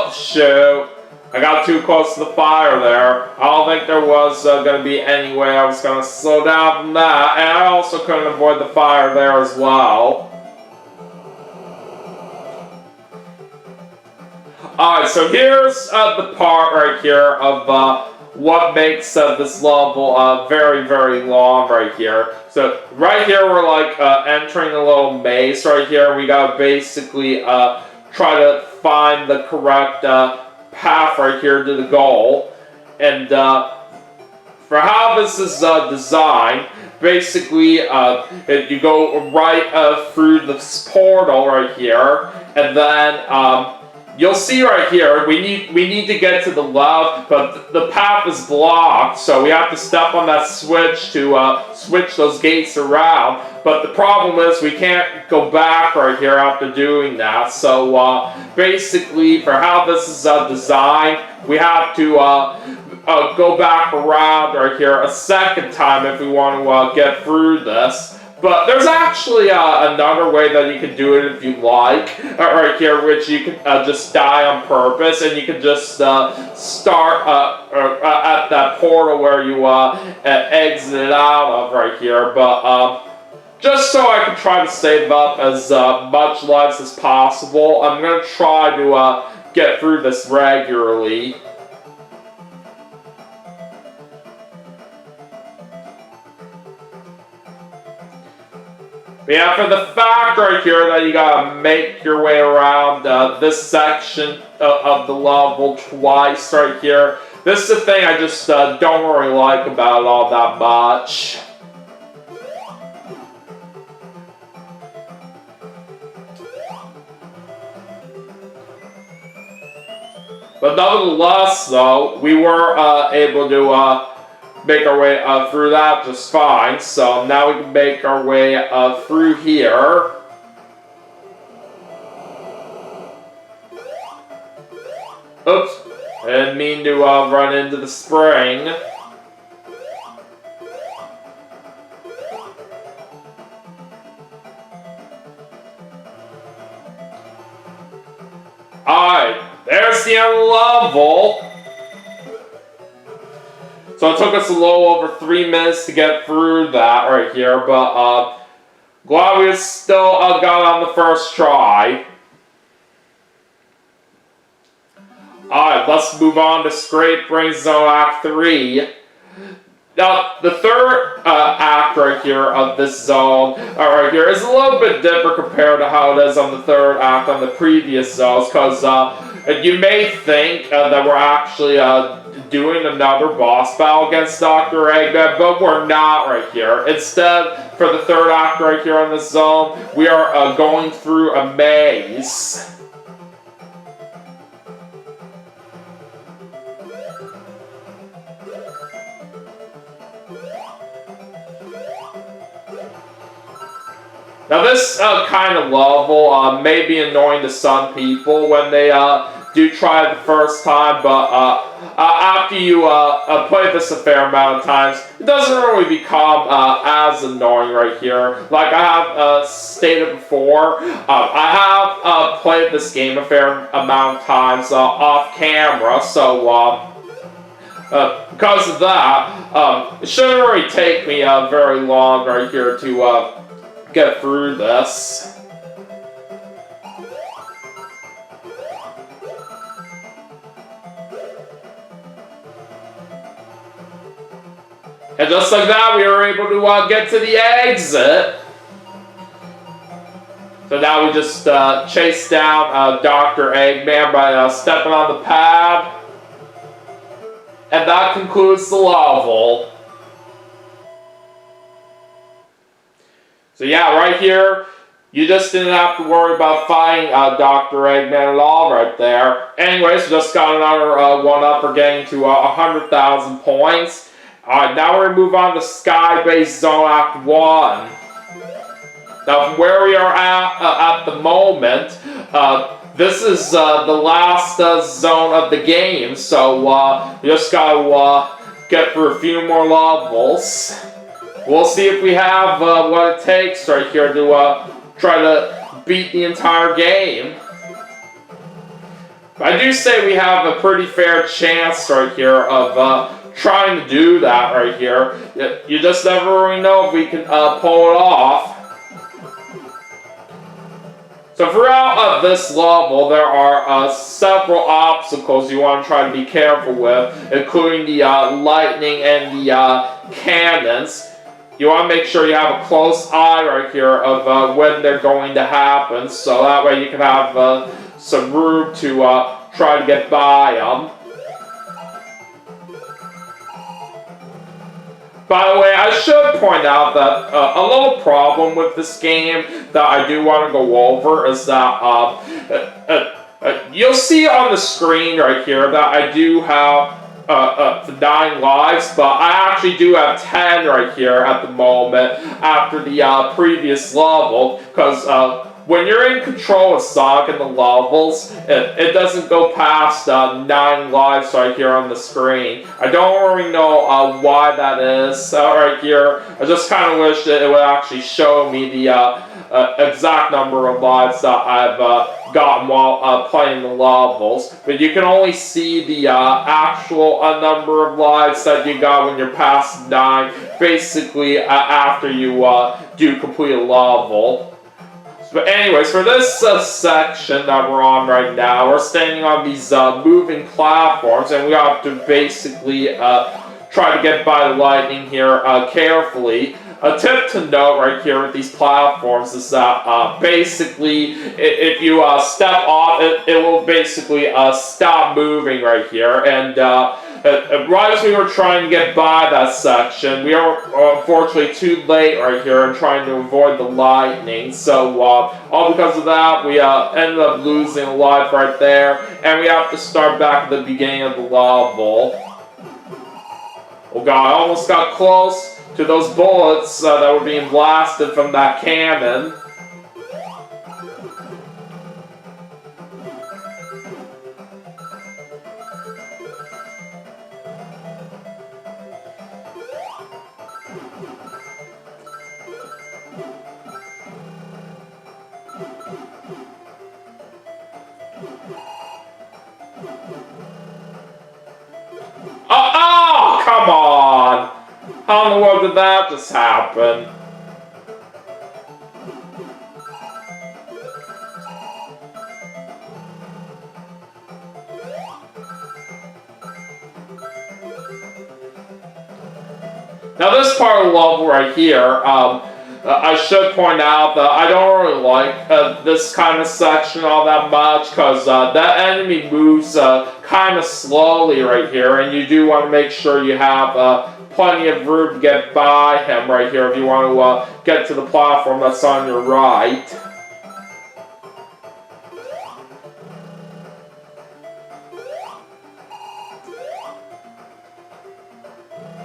Oh, shoot. I got too close to the fire there. I don't think there was going to be any way I was going to slow down from that. And I also couldn't avoid the fire there as well. Alright, so here's the part right here of what makes this level very, very long right here. So right here we're like entering a little maze right here. We gotta basically try to find the correct path right here to the goal. And for how this is designed, basically you go right through this portal right here, and then you'll see right here, we need to get to the left, but the path is blocked, so we have to step on that switch to switch those gates around. But the problem is we can't go back right here after doing that. So basically, for how this is designed, we have to go back around right here a second time if we want to get through this. But there's actually another way that you can do it if you like, right here, which you can just die on purpose, and you can just start at that portal where you exited out of right here. But just so I can try to save up as much lives as possible, I'm going to try to get through this regularly. Yeah, for the fact right here that you gotta make your way around this section of the level twice right here, this is the thing I just don't really like about it all that much. But nevertheless, though, we were able to make our way through that just fine. So now we can make our way through here. Oops, I didn't mean to run into the spring. Alright, there's the end of the level. So it took us a little over 3 minutes to get through that right here, but glad we still got on the first try. Alright, let's move on to Scrape Brain Zone Act 3. Now, the third act right here of this zone right here is a little bit different compared to how it is on the third act on the previous zones, because you may think that we're actually doing another boss battle against Dr. Eggman, but we're not right here. Instead, for the third act right here on this zone, we are going through a maze. Now this kind of level may be annoying to some people when they do try it the first time, but after you play this a fair amount of times, it doesn't really become as annoying right here. Like I have stated before, I have played this game a fair amount of times off camera, so because of that, it shouldn't really take me very long right here to get through this. And just like that, we were able to get to the exit. So now we just chase down Dr. Eggman by stepping on the pad. And that concludes the level. So yeah, right here, you just didn't have to worry about fighting Dr. Eggman at all right there. Anyways, just got another one-up for getting to 100,000 points. Alright, now we're going to move on to Sky-Based Zone Act 1. Now, from where we are at the moment, this is the last zone of the game, so we just got to get through a few more levels. We'll see if we have what it takes right here to try to beat the entire game. I do say we have a pretty fair chance right here of trying to do that right here. You just never really know if we can pull it off. So throughout this level, there are several obstacles you want to try to be careful with, including the lightning and the cannons. You want to make sure you have a close eye right here of when they're going to happen, so that way you can have some room to try to get by them. By the way, I should point out that a little problem with this game that I do want to go over is that you'll see on the screen right here that I do have 9 lives, but I actually do have 10 right here at the moment after the previous level, because when you're in control of Sonic in the levels, it doesn't go past 9 lives right here on the screen. I don't really know why that is right here. I just kind of wish that it would actually show me the exact number of lives that I've gotten while playing the levels. But you can only see the actual number of lives that you got when you're past 9, basically after you do complete a level. But anyways, for this section that we're on right now, we're standing on these moving platforms, and we have to basically try to get by the lightning here carefully. A tip to note right here with these platforms is that basically, if you step off, it will basically stop moving right here, and right as we were trying to get by that section, we are unfortunately too late right here in trying to avoid the lightning. So all because of that, we ended up losing a life right there, and we have to start back at the beginning of the level. Oh god, I almost got close to those bullets that were being blasted from that cannon. Oh, come on! How in the world did that just happen? Now this part of the level right here, I should point out that I don't really like this kind of section all that much, because that enemy moves kind of slowly right here, and you do want to make sure you have plenty of room to get by him right here if you want to get to the platform that's on your right.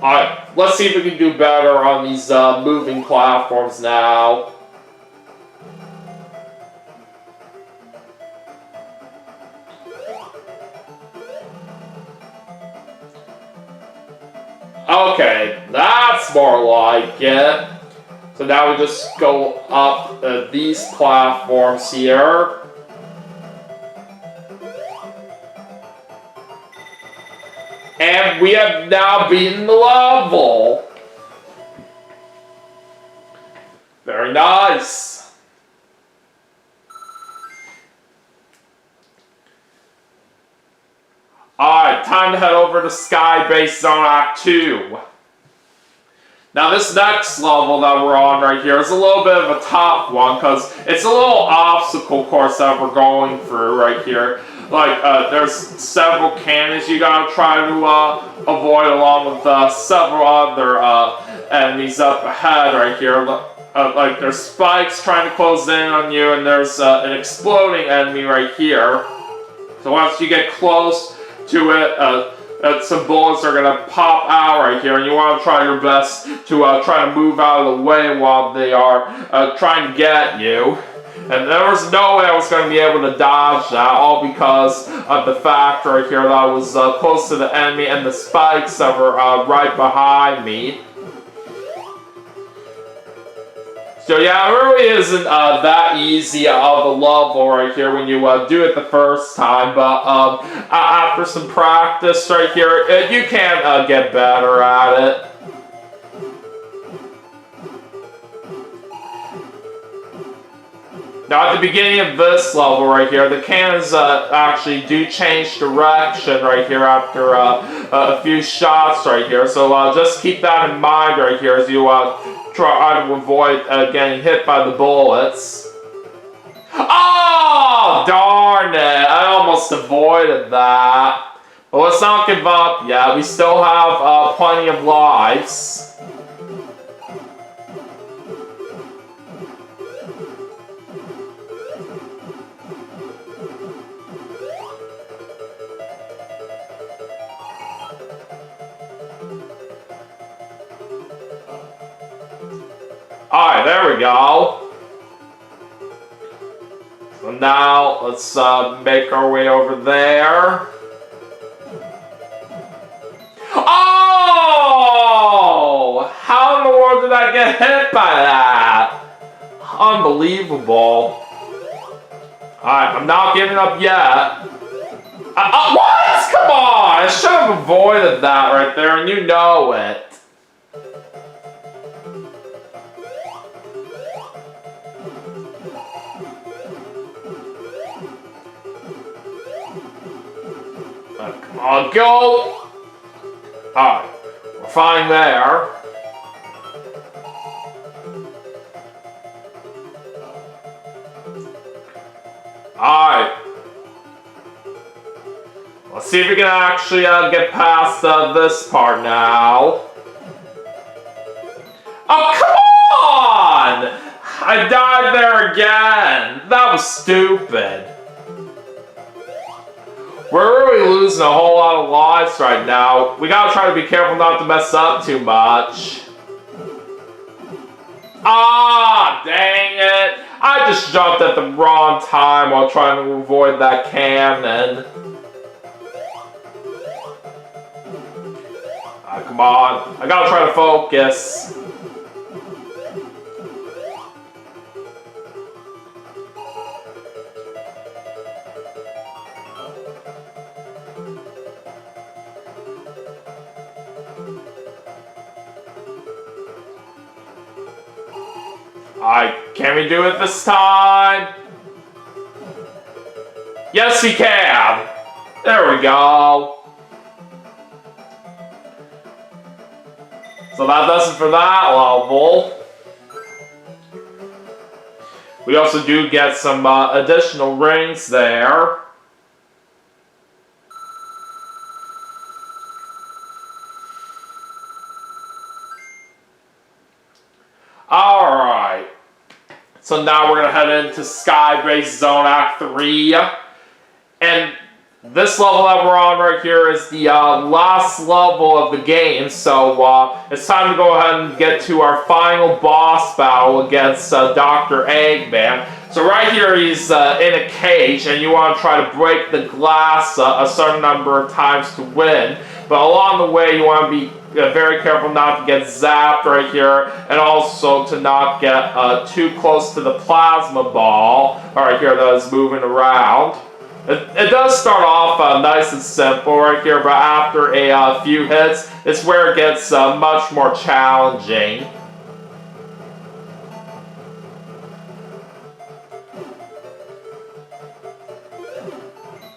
Alright, let's see if we can do better on these moving platforms now. Okay, that's more like it. So now we just go up these platforms here. And we have now beaten the level. Very nice. Alright, time to head over to Sky Base Zone Act 2. Now this next level that we're on right here is a little bit of a tough one, because it's a little obstacle course that we're going through right here. Like, there's several cannons you gotta try to avoid, along with several other enemies up ahead right here. Like, there's spikes trying to close in on you, and there's an exploding enemy right here. So once you get close to it, some bullets are gonna pop out right here, and you want to try your best to try to move out of the way while they are trying to get you. And there was no way I was going to be able to dodge that, all because of the fact right here that I was close to the enemy and the spikes that were right behind me. So So yeah, it really isn't that easy of a level right here when you do it the first time, but after some practice right here, you can get better at it. Now at the beginning of this level right here, the cannons actually do change direction right here after a few shots right here. So just keep that in mind right here as you try to avoid getting hit by the bullets. Oh, darn it! I almost avoided that. But let's not give up yet. We still have plenty of lives. Alright, there we go. So now, let's make our way over there. Oh! How in the world did I get hit by that? Unbelievable. Alright, I'm not giving up yet. What? Come on! I should have avoided that right there, and you know it. Come on, go! Alright, we're fine there. Alright. Let's see if we can actually get past this part now. Oh, come on! I died there again! That was stupid. We're really losing a whole lot of lives right now. We gotta try to be careful not to mess up too much. Ah, dang it! I just jumped at the wrong time while trying to avoid that cannon. Come on. I gotta try to focus. Can we do it this time? Yes, we can! There we go. So that does it for that level. We also do get some additional rings there. Alright. So now we're going to head into Skybase Zone Act 3. And this level that we're on right here is the last level of the game. So it's time to go ahead and get to our final boss battle against Dr. Eggman. So right here he's in a cage and you want to try to break the glass a certain number of times to win. But along the way you want to be very careful not to get zapped right here, and also to not get too close to the plasma ball right here that is moving around. It does start off nice and simple right here, but after a few hits, it's where it gets much more challenging.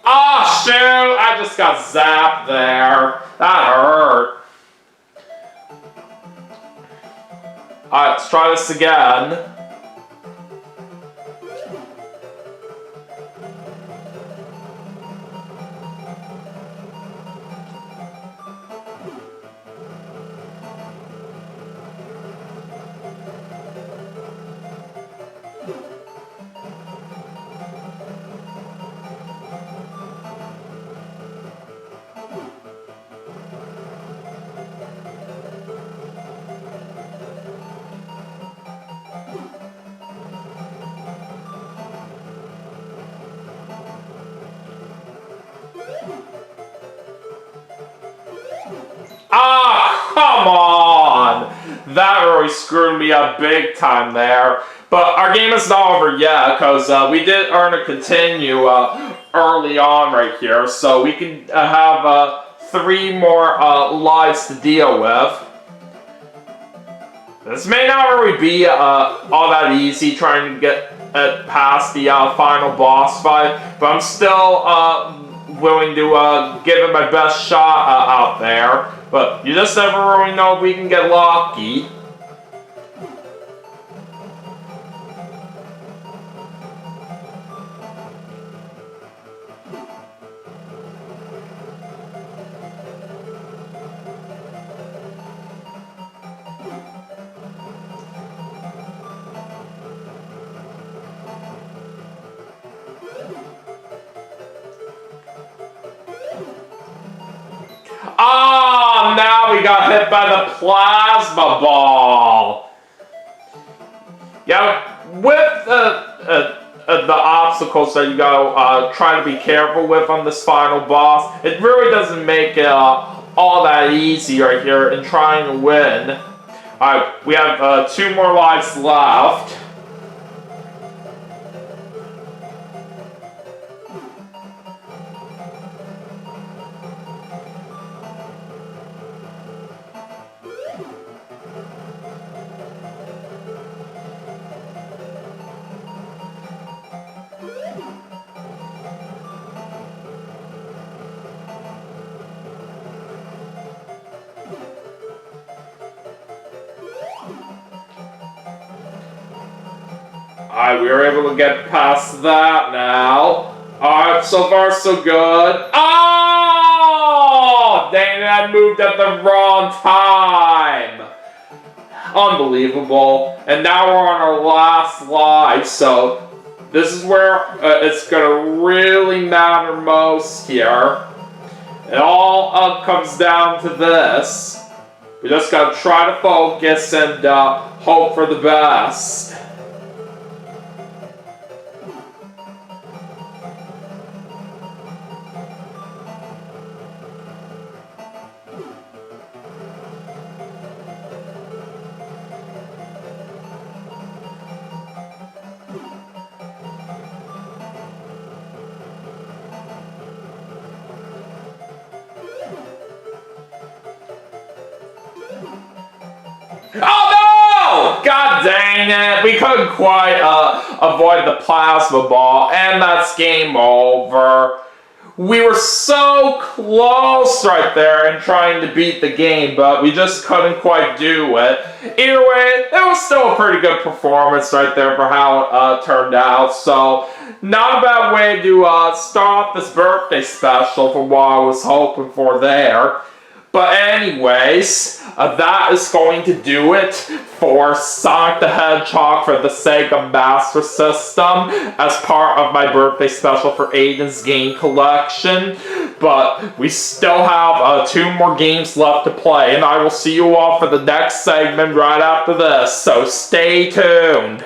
Oh shoot! I just got zapped there. That hurt. Alright, let's try this again. Ah, come on! that really screwed me up big time there. But our game is not over yet, because we did earn a continue early on right here, so we can have 3 more lives to deal with. This may not really be all that easy trying to get past the final boss fight, but I'm still willing to give it my best shot out there. But you just never really know if we can get lucky. Ah, now we got hit by the plasma ball. Yeah, with the obstacles that you gotta try to be careful with on this final boss, it really doesn't make it all that easy right here in trying to win. Alright, we have 2 more lives left. Alright, we were able to get past that now. Alright, so far so good. Oh! Dang it, I moved at the wrong time. Unbelievable. And now we're on our last life, so this is where it's gonna really matter most here. It all comes down to this. We just gotta try to focus and hope for the best. Oh no! God dang it! We couldn't quite avoid the plasma ball, and that's game over. We were so close right there in trying to beat the game, but we just couldn't quite do it. Either way, that was still a pretty good performance right there for how it turned out. So, not a bad way to start off this birthday special for what I was hoping for there. But anyways, that is going to do it for Sonic the Hedgehog for the Sega Master System as part of my birthday special for Aiden's game collection. But we still have 2 more games left to play, and I will see you all for the next segment right after this, so stay tuned.